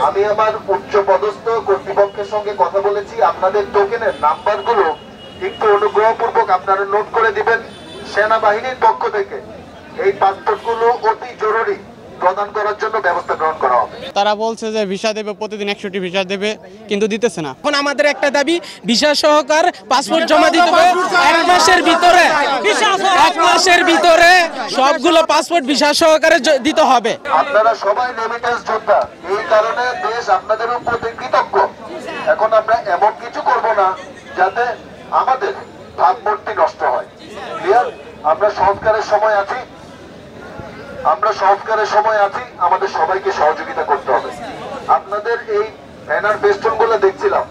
আমি আমার উচ্চ পদস্থ কর্তৃপক্ষের সঙ্গে কথা বলেছি, আপনাদের টোকেনের নাম্বারগুলো একটু অনুগ্রহপূর্বক আপনারা নোট করে দিবেন। সেনাবাহিনীর পক্ষ থেকে এই পাসপোর্টগুলো অতি জরুরি প্রদান করার জন্য ব্যবস্থা গ্রহণ করা হবে। তারা বলছে যে ভিসা দেবে, প্রতিদিন 100টি ভিসা দেবে, কিন্তু দিতেছে না। এখন আমাদের একটা দাবি, ভিসা সহকার পাসপোর্ট জমা দিতে হবে 1 মাসের ভিতরে। 1 মাসের ভিতরে সবগুলো পাসপোর্ট ভিসা সহকারে দিতে হবে। আপনারা সবাই রেমিটেন্স যোদ্ধা, এই কারণে দেশ আপনাদের উপর কৃতজ্ঞ। এখন আমরা এমন কিছু করব না যাতে আমাদের ভাবমূর্তি নষ্ট হয়। ক্লিয়ার? আমরা সংস্কারের সময় আছি, আমাদের সবাইকে সহযোগিতা করতে হবে। আপনাদের এই ব্যানার বেস্টন গুলো দেখছিলাম,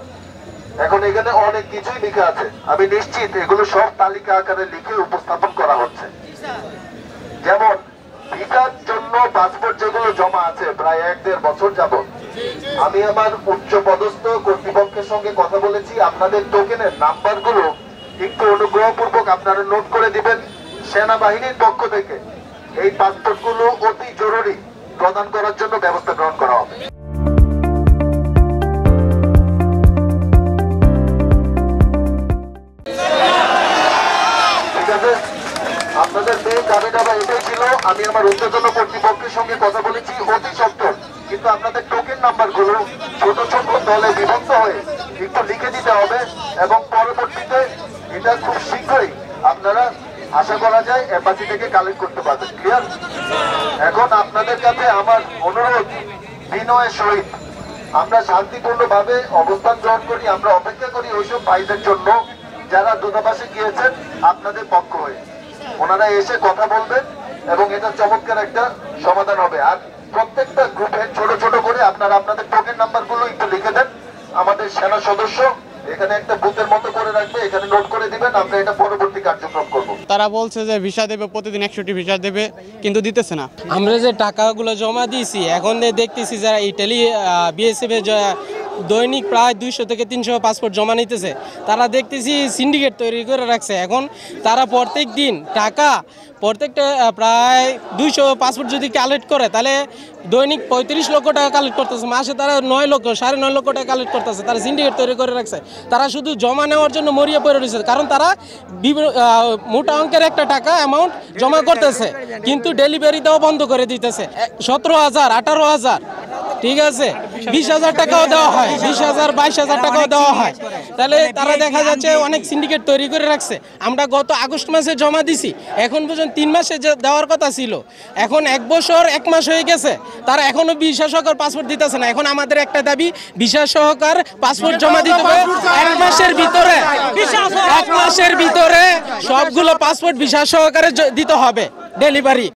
এখন এখানে অনেক কিছুই লেখা আছে। আমি নিশ্চিত এগুলো সব তালিকা আকারে লিখে উপস্থাপন করা হচ্ছে। যেমন ভিসার জন্য পাসপোর্ট যেগুলো জমা আছে প্রায় 1-1.5 বছর যাবত, আমি আমার উচ্চ পদস্থ কর্তৃপক্ষের সঙ্গে কথা বলেছি, আপনাদের টোকেনের নাম্বারগুলো একটু অনুগ্রহপূর্বক আপনারা নোট করে দিবেন। সেনাবাহিনীর পক্ষ থেকে এই পাসপোর্টগুলো অতি জরুরি প্রদান করার জন্য ব্যবস্থা গ্রহণ করা হবে। ঠিক আছে, আপনাদের মেয়ে দাবিটা এটাই ছিল। আমি আমার ঊর্ধ্বতন কর্তৃপক্ষের সঙ্গে কথা বলেছি অতি সত্তর, কিন্তু আপনাদের টোকেন নাম্বারগুলো ছোট ছোট দলে বিভক্ত হয়ে একটু লিখে দিতে হবে, এবং পরবর্তীতে এটা খুব শীঘ্রই আপনারা আশা করা যায় এম্বাসি থেকে কালেক্ট করতে পারবেন। ক্লিয়ার? এখন আপনাদের কাছে আমার অনুরোধ, বিনয়ের সহিত আমরা শান্তিপূর্ণভাবে অবস্থান গ্রহণ করি, আমরা অপেক্ষা করি ওইসব ভাইদের জন্য যারা দূতাবাসে গিয়েছেন আপনাদের পক্ষ হয়ে। ওনারা এসে কথা বলবেন এবং এটা চমৎকার একটা সমাধান হবে। আর প্রত্যেকটা গ্রুপে ছোট ছোট করে আপনারা আপনাদের টোকেন নাম্বারগুলো একটু লিখে দেন। আমাদের সেনা সদস্য এখানে একটা বুথের মতো করে রাখবে, এখানে নোট করে দিবেন, আমরা এটা পরবর্তী কার্যক্রম করব। তারা বলছে যে ভিসা দেবে, প্রতিদিন 100টি ভিসা দেবে, কিন্তু দিতেছে না। আমরা যে টাকাগুলো জমা দিয়েছি, এখন দেখতেছি যারা ইটালি বিএসএফ দৈনিক প্রায় 200 থেকে 300 পাসপোর্ট জমা নিতেছে, তারা দেখতেছি সিন্ডিকেট তৈরি করে রাখছে। এখন তারা প্রত্যেক দিন টাকা প্রত্যেকটা প্রায় 200 পাসপোর্ট যদি কালেক্ট করে, তাহলে দৈনিক 35 লক্ষ টাকা কালেক্ট করতেছে, মাসে তারা 9 লক্ষ 9.5 লক্ষ টাকা কালেক্ট করতেছে। তারা সিন্ডিকেট তৈরি করে রাখছে। তারা শুধু জমা নেওয়ার জন্য মরিয়া পড়ে রয়েছে, কারণ তারা মোটা অঙ্কের একটা টাকা অ্যামাউন্ট জমা করতেছে, কিন্তু ডেলিভারি দেওয়া বন্ধ করে দিতেছে। 17,000 18,000, ঠিক আছে, 20,000 টাকাও দেওয়া হয়, 20,000 22,000 টাকাও দেওয়া হয়। তাহলে তারা দেখা যাচ্ছে অনেক সিন্ডিকেট তৈরি করে রাখছে। আমরা গত আগস্ট মাসে জমা দিছি, এখন পর্যন্ত 3 মাসে দেওয়ার কথা ছিল, এখন 1 বছর 1 মাস হয়ে গেছে, তারা এখনো ভিসা সহকার পাসপোর্ট দিতেছে না। এখন আমাদের একটা দাবি, ভিসা সহকার পাসপোর্ট জমা দিতে হবে 1 মাসের ভিতরে। 1 মাসের ভিতরে সবগুলো পাসপোর্ট ভিসা সহকারে দিতে হবে ডেলিভারি।